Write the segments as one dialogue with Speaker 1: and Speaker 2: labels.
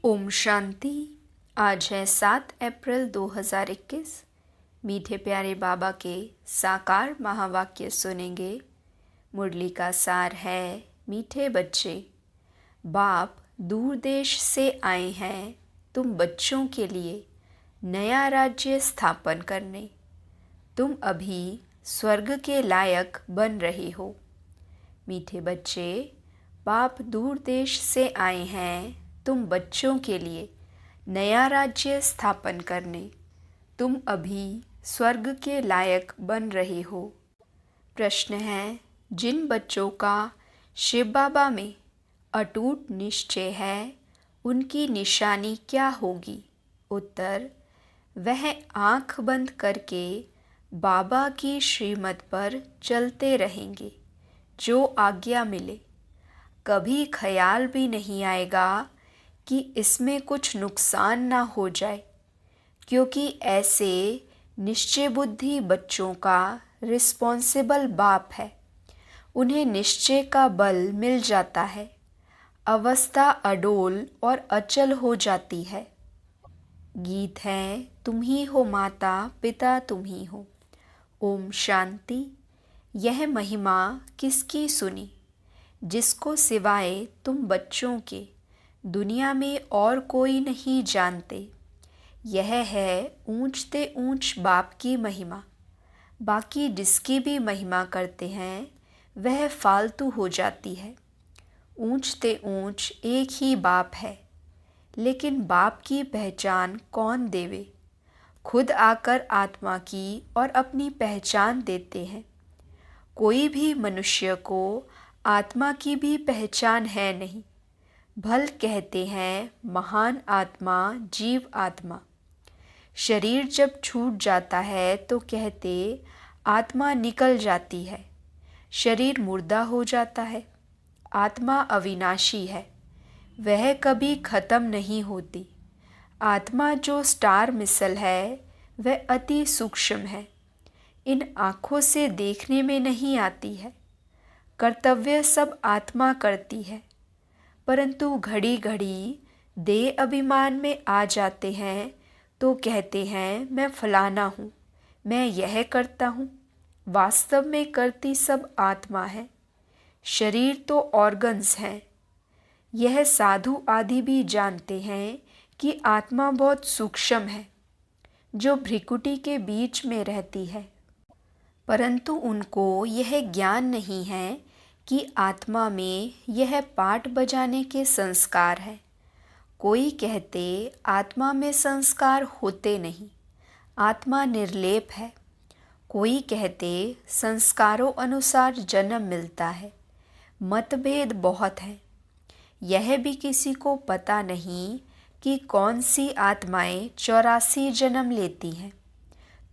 Speaker 1: ओम शांति। आज है 7 अप्रैल 2021। मीठे प्यारे बाबा के साकार महावाक्य सुनेंगे। मुरली का सार है, मीठे बच्चे, बाप दूर देश से आए हैं तुम बच्चों के लिए नया राज्य स्थापन करने। तुम अभी स्वर्ग के लायक बन रहे हो। मीठे बच्चे, बाप दूर देश से आए हैं तुम बच्चों के लिए नया राज्य स्थापन करने। तुम अभी स्वर्ग के लायक बन रहे हो। प्रश्न है, जिन बच्चों का शिव बाबा में अटूट निश्चय है उनकी निशानी क्या होगी? उत्तर, वह आँख बंद करके बाबा की श्रीमत पर चलते रहेंगे, जो आज्ञा मिले। कभी ख्याल भी नहीं आएगा कि इसमें कुछ नुकसान ना हो जाए, क्योंकि ऐसे निश्चय बुद्धि बच्चों का रिस्पॉन्सिबल बाप है। उन्हें निश्चय का बल मिल जाता है, अवस्था अडोल और अचल हो जाती है। गीत है, तुम ही हो माता पिता तुम ही हो। ओम शांति। यह महिमा किसकी सुनी, जिसको सिवाय तुम बच्चों के दुनिया में और कोई नहीं जानते। यह है ऊंचते ऊंच बाप की महिमा। बाकी जिसकी भी महिमा करते हैं वह फालतू हो जाती है। ऊंचते ऊंच एक ही बाप है, लेकिन बाप की पहचान कौन देवे? खुद आकर आत्मा की और अपनी पहचान देते हैं। कोई भी मनुष्य को आत्मा की भी पहचान है नहीं। भल कहते हैं महान आत्मा, जीव आत्मा। शरीर जब छूट जाता है तो कहते आत्मा निकल जाती है। शरीर मुर्दा हो जाता है। आत्मा अविनाशी है, वह कभी ख़त्म नहीं होती। आत्मा जो स्टार मिसल है वह अति सूक्ष्म है, इन आँखों से देखने में नहीं आती है। कर्तव्य सब आत्मा करती है, परंतु घड़ी घड़ी देह अभिमान में आ जाते हैं तो कहते हैं मैं फलाना हूँ, मैं यह करता हूँ। वास्तव में करती सब आत्मा है। शरीर तो ऑर्गन्स हैं। यह साधु आदि भी जानते हैं कि आत्मा बहुत सूक्ष्म है, जो भ्रिकुटी के बीच में रहती है, परंतु उनको यह ज्ञान नहीं है कि आत्मा में यह पाठ बजाने के संस्कार है। कोई कहते आत्मा में संस्कार होते नहीं, आत्मा निर्लेप है। कोई कहते संस्कारों अनुसार जन्म मिलता है। मतभेद बहुत है। यह भी किसी को पता नहीं कि कौन सी आत्माएं 84 जन्म लेती हैं।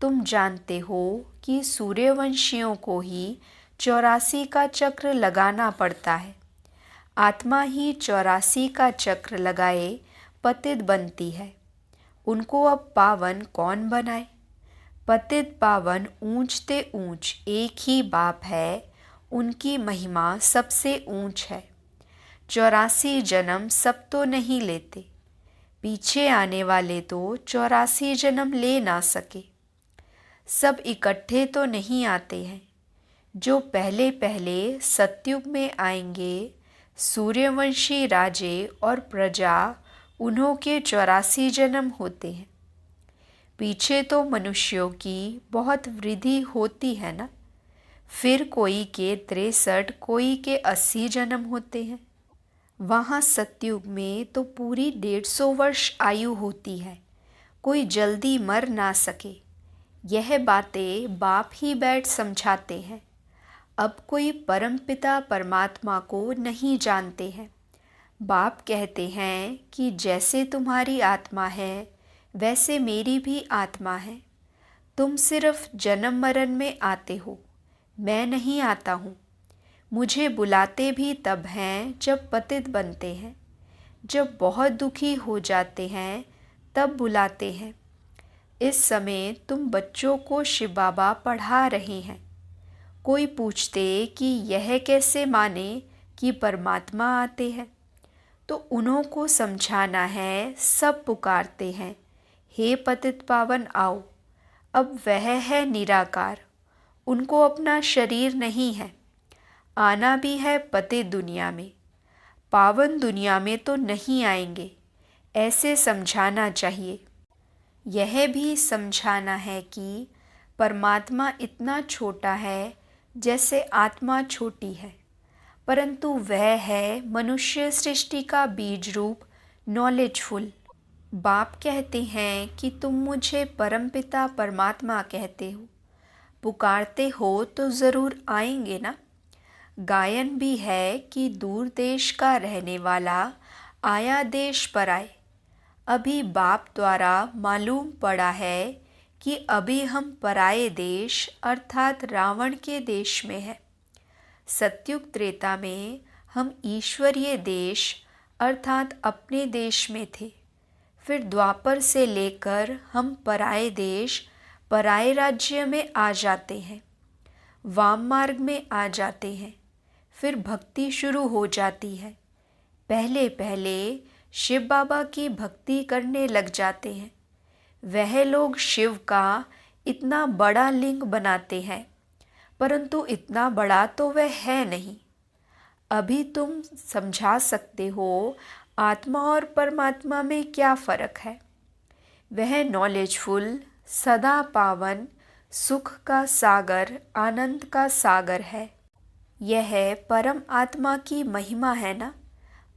Speaker 1: तुम जानते हो कि सूर्यवंशियों को ही 84 का चक्र लगाना पड़ता है। आत्मा ही 84 का चक्र लगाए पतित बनती है। उनको अब पावन कौन बनाए? पतित पावन ऊंचते ऊंच एक ही बाप है। उनकी महिमा सबसे ऊंच है। 84 जन्म सब तो नहीं लेते। पीछे आने वाले तो 84 जन्म ले ना सके। सब इकट्ठे तो नहीं आते हैं। जो पहले पहले सतयुग में आएंगे, सूर्यवंशी राजे और प्रजा, उन्हों के 84 जन्म होते हैं। पीछे तो मनुष्यों की बहुत वृद्धि होती है ना। फिर कोई के 63, कोई के 80 जन्म होते हैं। वहाँ सतयुग में तो पूरी 150 वर्ष आयु होती है। कोई जल्दी मर ना सके। यह बातें बाप ही बैठ समझाते हैं। अब कोई परमपिता परमात्मा को नहीं जानते हैं। बाप कहते हैं कि जैसे तुम्हारी आत्मा है वैसे मेरी भी आत्मा है। तुम सिर्फ जन्म मरण में आते हो, मैं नहीं आता हूँ। मुझे बुलाते भी तब हैं जब पतित बनते हैं। जब बहुत दुखी हो जाते हैं तब बुलाते हैं। इस समय तुम बच्चों को शिव बाबा पढ़ा रहे हैं। कोई पूछते कि यह कैसे माने कि परमात्मा आते हैं, तो उन्हों को समझाना है। सब पुकारते हैं, हे पतित पावन आओ। अब वह है निराकार, उनको अपना शरीर नहीं है। आना भी है पतित दुनिया में, पावन दुनिया में तो नहीं आएंगे, ऐसे समझाना चाहिए। यह भी समझाना है कि परमात्मा इतना छोटा है जैसे आत्मा छोटी है, परंतु वह है मनुष्य सृष्टि का बीज रूप, नॉलेजफुल। बाप कहते हैं कि तुम मुझे परमपिता परमात्मा कहते हो, पुकारते हो तो ज़रूर आएंगे ना। गायन भी है कि दूर देश का रहने वाला आया देश पर आए। अभी बाप द्वारा मालूम पड़ा है कि अभी हम पराये देश अर्थात रावण के देश में हैं। सत्युग त्रेता में हम ईश्वरीय देश अर्थात अपने देश में थे। फिर द्वापर से लेकर हम पराये देश, पराये राज्य में आ जाते हैं, वाम मार्ग में आ जाते हैं। फिर भक्ति शुरू हो जाती है। पहले पहले शिव बाबा की भक्ति करने लग जाते हैं। वह लोग शिव का इतना बड़ा लिंग बनाते हैं, परंतु इतना बड़ा तो वह है नहीं। अभी तुम समझा सकते हो आत्मा और परमात्मा में क्या फ़र्क है। वह नॉलेजफुल, सदा पावन, सुख का सागर, आनंद का सागर है। यह परम आत्मा की महिमा है ना।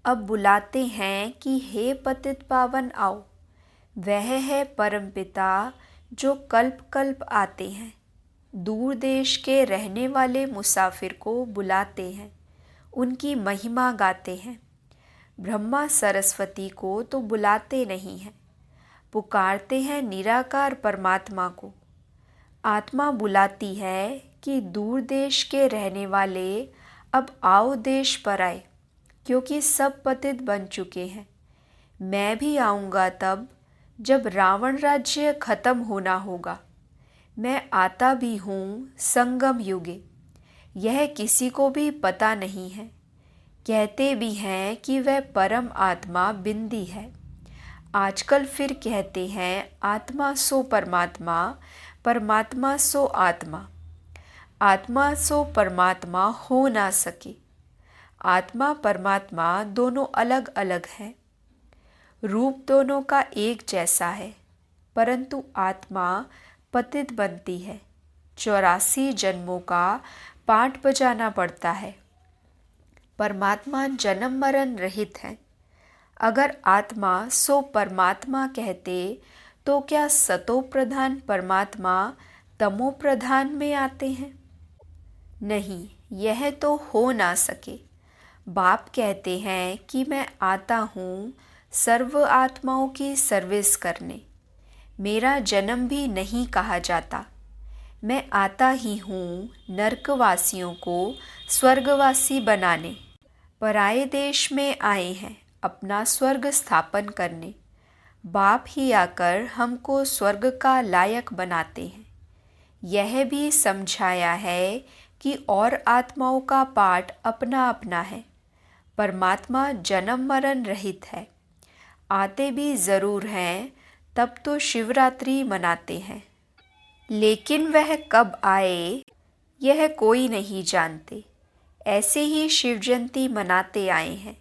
Speaker 1: अब बुलाते हैं कि हे पतित पावन आओ। वह है परमपिता जो कल्प कल्प आते हैं। दूर देश के रहने वाले मुसाफिर को बुलाते हैं, उनकी महिमा गाते हैं। ब्रह्मा सरस्वती को तो बुलाते नहीं हैं, पुकारते हैं निराकार परमात्मा को। आत्मा बुलाती है कि दूर देश के रहने वाले अब आओ देश पर आए, क्योंकि सब पतित बन चुके हैं। मैं भी आऊँगा तब जब रावण राज्य खत्म होना होगा। मैं आता भी हूँ संगम युगे, यह किसी को भी पता नहीं है। कहते भी हैं कि वह परम आत्मा बिंदी है। आजकल फिर कहते हैं आत्मा सो परमात्मा, परमात्मा सो आत्मा। आत्मा सो परमात्मा हो ना सके। आत्मा परमात्मा दोनों अलग अलग हैं। रूप दोनों का एक जैसा है, परंतु आत्मा पतित बनती है। 84 जन्मों का पाठ बजाना पड़ता है। परमात्मा जन्म मरण रहित है। अगर आत्मा सो परमात्मा कहते तो क्या सतो प्रधान परमात्मा तमो प्रधान में आते हैं? नहीं, यह तो हो ना सके। बाप कहते हैं कि मैं आता हूँ सर्व आत्माओं की सर्विस करने। मेरा जन्म भी नहीं कहा जाता। मैं आता ही हूँ नरकवासियों को स्वर्गवासी बनाने। पराये देश में आए हैं अपना स्वर्ग स्थापन करने। बाप ही आकर हमको स्वर्ग का लायक बनाते हैं। यह भी समझाया है कि और आत्माओं का पाठ अपना अपना है। परमात्मा जन्म मरण रहित है। आते भी ज़रूर हैं, तब तो शिवरात्रि मनाते हैं, लेकिन वह कब आए यह कोई नहीं जानते। ऐसे ही शिव जयंती मनाते आए हैं।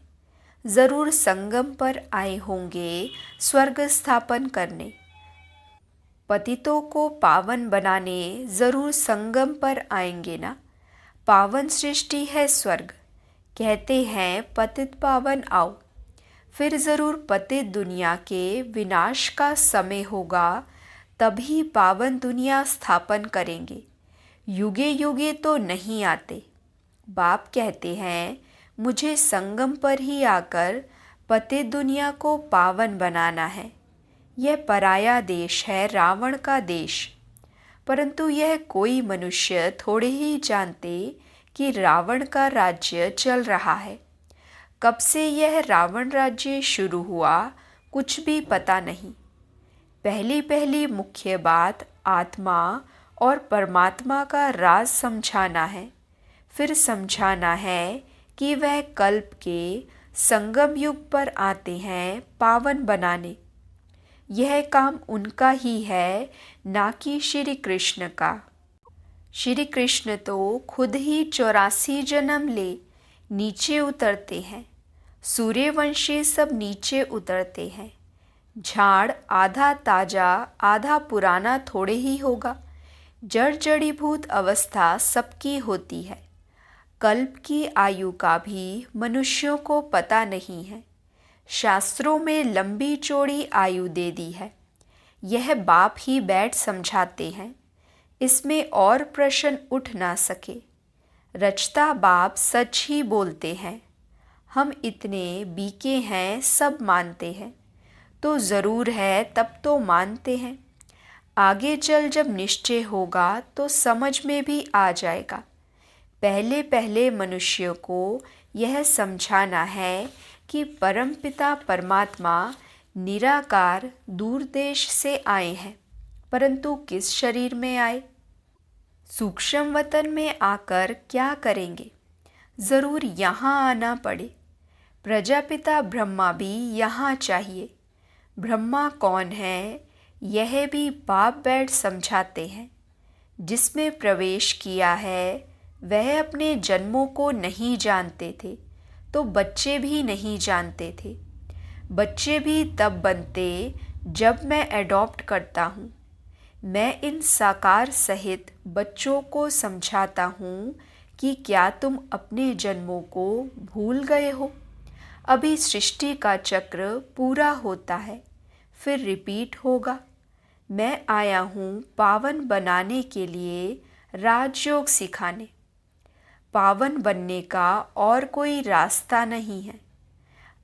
Speaker 1: ज़रूर संगम पर आए होंगे स्वर्ग स्थापन करने। पतितों को पावन बनाने ज़रूर संगम पर आएंगे ना। पावन सृष्टि है स्वर्ग, कहते हैं पतित पावन आओ। फिर ज़रूर पतित दुनिया के विनाश का समय होगा, तभी पावन दुनिया स्थापन करेंगे। युगे युगे तो नहीं आते। बाप कहते हैं मुझे संगम पर ही आकर पतित दुनिया को पावन बनाना है। यह पराया देश है, रावण का देश। परंतु यह कोई मनुष्य थोड़े ही जानते कि रावण का राज्य चल रहा है। कब से यह रावण राज्य शुरू हुआ कुछ भी पता नहीं। पहली पहली मुख्य बात आत्मा और परमात्मा का राज समझाना है। फिर समझाना है कि वह कल्प के संगम युग पर आते हैं पावन बनाने। यह काम उनका ही है, ना कि श्री कृष्ण का। श्री कृष्ण तो खुद ही 84 जन्म ले नीचे उतरते हैं। सूर्यवंशी सब नीचे उतरते हैं। झाड़ आधा ताजा आधा पुराना थोड़े ही होगा। जड़ जड़ीभूत अवस्था सबकी होती है। कल्प की आयु का भी मनुष्यों को पता नहीं है। शास्त्रों में लंबी चौड़ी आयु दे दी है। यह बाप ही बैठ समझाते हैं। इसमें और प्रश्न उठ ना सके। रचता बाप सच ही बोलते हैं। हम इतने बीके हैं सब मानते हैं। तो ज़रूर है तब तो मानते हैं। आगे चल जब निश्चय होगा तो समझ में भी आ जाएगा। पहले पहले मनुष्य को यह समझाना है कि परमपिता परमात्मा निराकार दूर देश से आए हैं, परंतु किस शरीर में आए? सूक्ष्म वतन में आकर क्या करेंगे? ज़रूर यहाँ आना पड़े। प्रजापिता ब्रह्मा भी यहाँ चाहिए। ब्रह्मा कौन है, यह भी बाप बैठ समझाते हैं। जिसमें प्रवेश किया है वह अपने जन्मों को नहीं जानते थे, तो बच्चे भी नहीं जानते थे। बच्चे भी तब बनते जब मैं एडॉप्ट करता हूँ। मैं इन साकार सहित बच्चों को समझाता हूँ कि क्या तुम अपने जन्मों को भूल गए हो? अभी सृष्टि का चक्र पूरा होता है, फिर रिपीट होगा। मैं आया हूँ पावन बनाने के लिए, राजयोग सिखाने। पावन बनने का और कोई रास्ता नहीं है।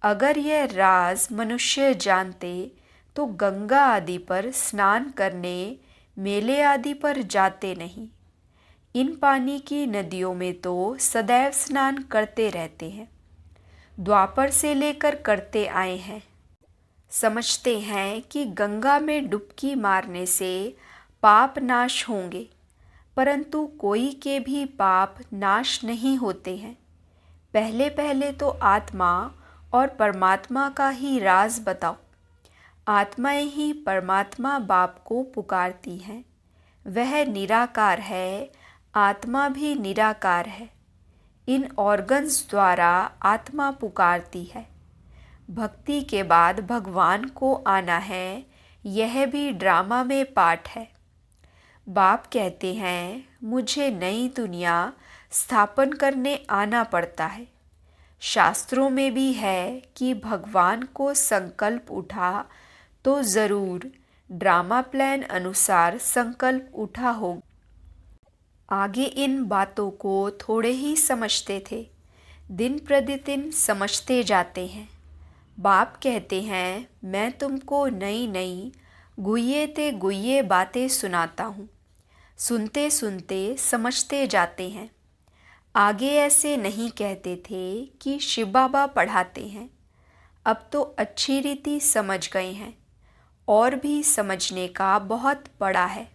Speaker 1: अगर यह राज मनुष्य जानते तो गंगा आदि पर स्नान करने, मेले आदि पर जाते नहीं। इन पानी की नदियों में तो सदैव स्नान करते रहते हैं। द्वापर से लेकर करते आए हैं। समझते हैं कि गंगा में डुबकी मारने से पाप नाश होंगे, परंतु कोई के भी पाप नाश नहीं होते हैं। पहले पहले तो आत्मा और परमात्मा का ही राज बताओ। आत्माएं ही परमात्मा बाप को पुकारती हैं। वह निराकार है, आत्मा भी निराकार है। इन ऑर्गन्स द्वारा आत्मा पुकारती है। भक्ति के बाद भगवान को आना है, यह भी ड्रामा में पाठ है। बाप कहते हैं मुझे नई दुनिया स्थापन करने आना पड़ता है। शास्त्रों में भी है कि भगवान को संकल्प उठा तो ज़रूर ड्रामा प्लान अनुसार संकल्प उठा होगा। आगे इन बातों को थोड़े ही समझते थे, दिन प्रतिदिन समझते जाते हैं। बाप कहते हैं मैं तुमको नई नई गुइये ते गुइये बातें सुनाता हूँ। सुनते सुनते समझते जाते हैं। आगे ऐसे नहीं कहते थे कि शिव बाबा पढ़ाते हैं। अब तो अच्छी रीति समझ गए हैं। और भी समझने का बहुत पड़ा है।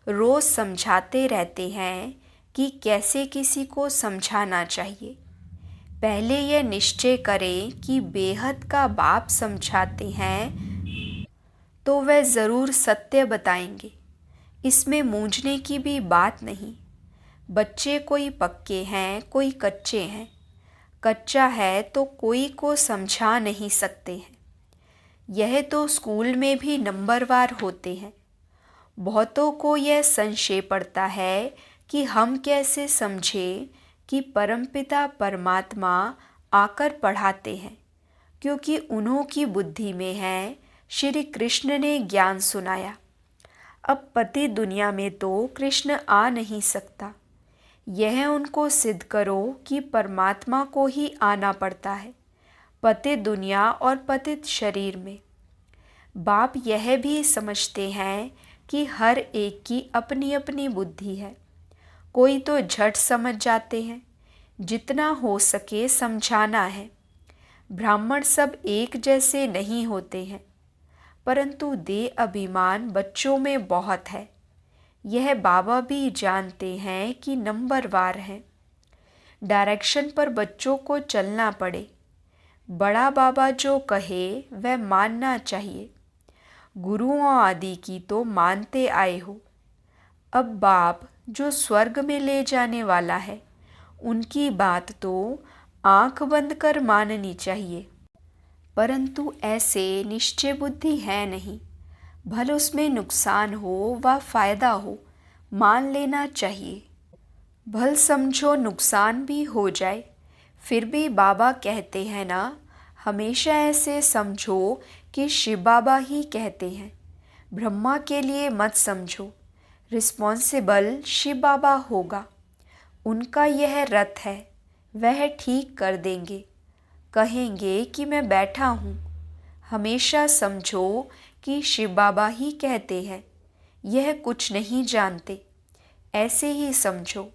Speaker 1: रोज़ समझाते रहते हैं कि कैसे किसी को समझाना चाहिए। पहले यह निश्चय करें कि बेहद का बाप समझाते हैं तो वह ज़रूर सत्य बताएंगे। इसमें मूंझने की भी बात नहीं। बच्चे कोई पक्के हैं, कोई कच्चे हैं। कच्चा है तो कोई को समझा नहीं सकते हैं। यह तो स्कूल में भी नंबरवार होते हैं। बहुतों को यह संशय पड़ता है कि हम कैसे समझें कि परमपिता परमात्मा आकर पढ़ाते हैं, क्योंकि उन्हों की बुद्धि में है श्री कृष्ण ने ज्ञान सुनाया। अब पति दुनिया में तो कृष्ण आ नहीं सकता। यह उनको सिद्ध करो कि परमात्मा को ही आना पड़ता है, पतित दुनिया और पतित शरीर में। बाप यह भी समझते हैं कि हर एक की अपनी अपनी बुद्धि है। कोई तो झट समझ जाते हैं। जितना हो सके समझाना है। ब्राह्मण सब एक जैसे नहीं होते हैं, परंतु देह अभिमान बच्चों में बहुत है। यह बाबा भी जानते हैं कि नंबरवार हैं। डायरेक्शन पर बच्चों को चलना पड़े। बड़ा बाबा जो कहे वह मानना चाहिए। गुरुओं आदि की तो मानते आए हो। अब बाप जो स्वर्ग में ले जाने वाला है, उनकी बात तो आंख बंद कर माननी चाहिए। परंतु ऐसे निश्चय बुद्धि है नहीं। भले उसमें नुकसान हो व फायदा हो, मान लेना चाहिए। भल समझो नुकसान भी हो जाए, फिर भी बाबा कहते हैं ना, हमेशा ऐसे समझो कि शिव बाबा ही कहते हैं। ब्रह्मा के लिए मत समझो, रिस्पॉन्सिबल शिव बाबा होगा। उनका यह रथ है, वह ठीक कर देंगे। कहेंगे कि मैं बैठा हूँ। हमेशा समझो कि शिव बाबा ही कहते हैं, यह कुछ नहीं जानते। ऐसे ही समझो।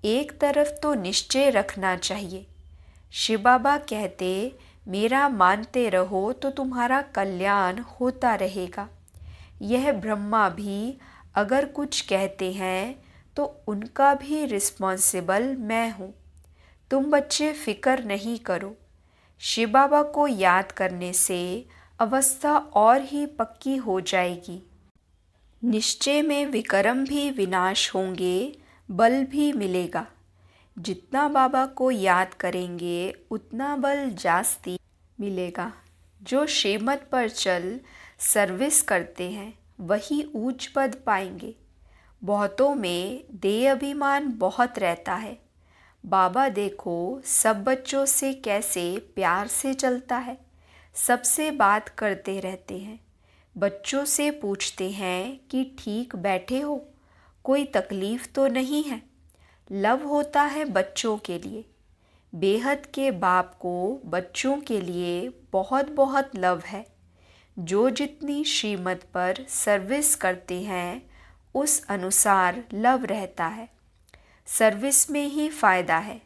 Speaker 1: एक तरफ तो निश्चय रखना चाहिए। शिव बाबा कहते, मेरा मानते रहो तो तुम्हारा कल्याण होता रहेगा। यह ब्रह्मा भी अगर कुछ कहते हैं तो उनका भी रिस्पॉन्सिबल मैं हूँ। तुम बच्चे फिक्र नहीं करो। शिव बाबा को याद करने से अवस्था और ही पक्की हो जाएगी। निश्चय में विक्रम भी विनाश होंगे, बल भी मिलेगा। जितना बाबा को याद करेंगे उतना बल जास्ती मिलेगा। जो श्रीमत पर चल सर्विस करते हैं वही ऊंच पद पाएंगे। बहुतों में देह अभिमान बहुत रहता है। बाबा देखो सब बच्चों से कैसे प्यार से चलता है, सबसे बात करते रहते हैं। बच्चों से पूछते हैं कि ठीक बैठे हो, कोई तकलीफ़ तो नहीं है। लव होता है बच्चों के लिए। बेहद के बाप को बच्चों के लिए बहुत बहुत लव है। जो जितनी श्रीमत पर सर्विस करते हैं उस अनुसार लव रहता है। सर्विस में ही फ़ायदा है।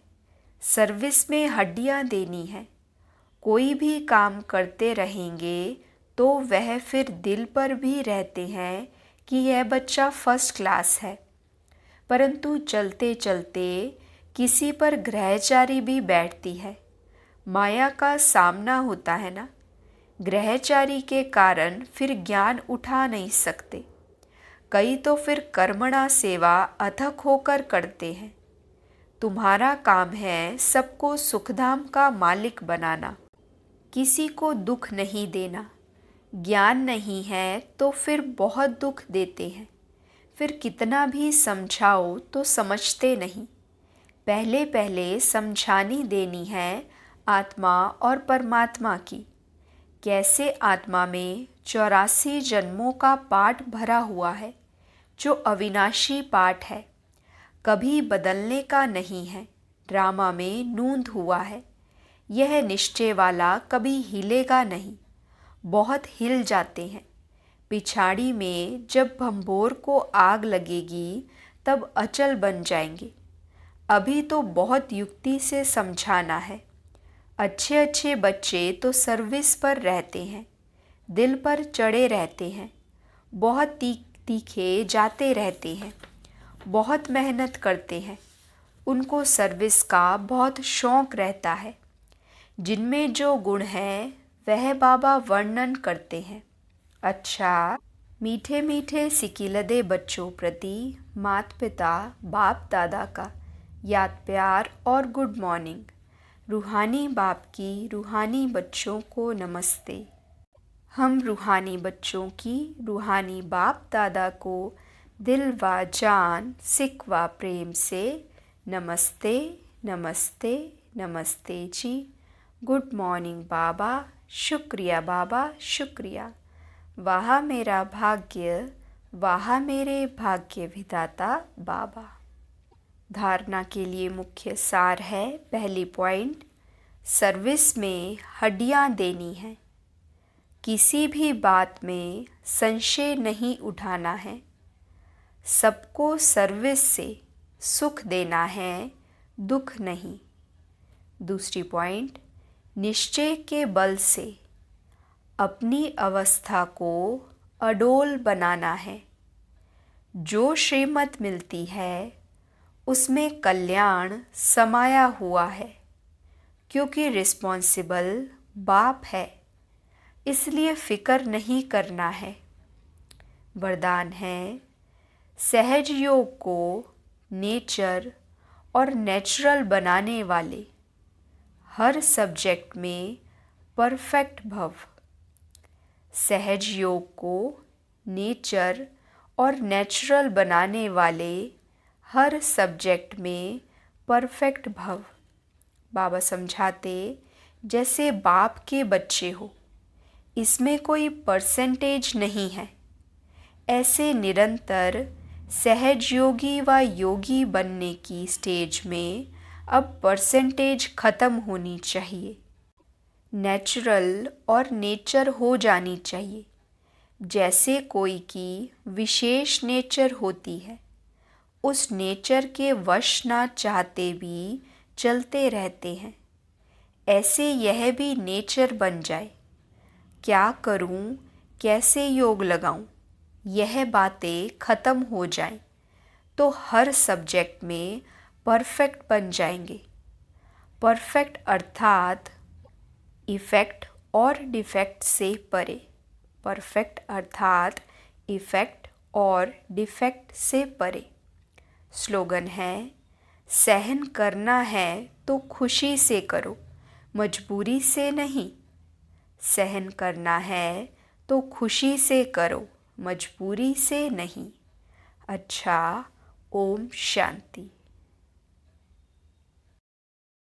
Speaker 1: सर्विस में हड्डियाँ देनी है। कोई भी काम करते रहेंगे तो वह फिर दिल पर भी रहते हैं कि यह बच्चा फर्स्ट क्लास है। परंतु चलते चलते किसी पर ग्रहचारी भी बैठती है। माया का सामना होता है ना। ग्रहचारी के कारण फिर ज्ञान उठा नहीं सकते। कई तो फिर कर्मणा सेवा अथक होकर करते हैं। तुम्हारा काम है सबको सुखधाम का मालिक बनाना, किसी को दुख नहीं देना। ज्ञान नहीं है तो फिर बहुत दुख देते हैं। फिर कितना भी समझाओ तो समझते नहीं। पहले पहले समझानी देनी है आत्मा और परमात्मा की। कैसे आत्मा में 84 जन्मों का पाठ भरा हुआ है, जो अविनाशी पाठ है, कभी बदलने का नहीं है। ड्रामा में नूंद हुआ है। यह निश्चय वाला कभी हिलेगा नहीं। बहुत हिल जाते हैं। पिछाड़ी में जब भंबोर को आग लगेगी तब अचल बन जाएंगे। अभी तो बहुत युक्ति से समझाना है। अच्छे अच्छे बच्चे तो सर्विस पर रहते हैं, दिल पर चढ़े रहते हैं, बहुत तीखे जाते रहते हैं, बहुत मेहनत करते हैं। उनको सर्विस का बहुत शौक़ रहता है। जिनमें जो गुण है वह बाबा वर्णन करते हैं। अच्छा, मीठे मीठे सिकिलदे बच्चों प्रति माता पिता बाप दादा का याद प्यार और गुड मॉर्निंग। रूहानी बाप की रूहानी बच्चों को नमस्ते। हम रूहानी बच्चों की रूहानी बाप दादा को दिल व जान सिक व प्रेम से नमस्ते नमस्ते नमस्ते जी। गुड मॉर्निंग बाबा, शुक्रिया बाबा, शुक्रिया। वाह मेरा भाग्य, वाह मेरे भाग्य विधाता बाबा। धारणा के लिए मुख्य सार है। पहली पॉइंट, सर्विस में हड्डियाँ देनी है। किसी भी बात में संशय नहीं उठाना है। सबको सर्विस से सुख देना है, दुख नहीं। दूसरी पॉइंट, निश्चय के बल से अपनी अवस्था को अडोल बनाना है। जो श्रीमत मिलती है उसमें कल्याण समाया हुआ है। क्योंकि रिस्पॉन्सिबल बाप है, इसलिए फ़िक्र नहीं करना है। वरदान है, सहज योग को नेचर और नेचुरल बनाने वाले, हर सब्जेक्ट में परफेक्ट भव। सहज योग को नेचर और नेचुरल बनाने वाले, हर सब्जेक्ट में परफेक्ट भव। बाबा समझाते, जैसे बाप के बच्चे हो, इसमें कोई परसेंटेज नहीं है। ऐसे निरंतर सहज योगी व योगी बनने की स्टेज में अब परसेंटेज ख़त्म होनी चाहिए, नेचुरल और नेचर हो जानी चाहिए। जैसे कोई की विशेष नेचर होती है, उस नेचर के वश ना चाहते भी चलते रहते हैं, ऐसे यह भी नेचर बन जाए। क्या करूं, कैसे योग लगाऊं, यह बातें ख़त्म हो जाएं, तो हर सब्जेक्ट में परफेक्ट बन जाएंगे। परफेक्ट अर्थात इफ़ेक्ट और डिफेक्ट से परे। परफेक्ट अर्थात इफ़ेक्ट और डिफेक्ट से परे। स्लोगन है, सहन करना है तो खुशी से करो, मजबूरी से नहीं। सहन करना है तो खुशी से करो, मजबूरी से नहीं। अच्छा, ओम शांति।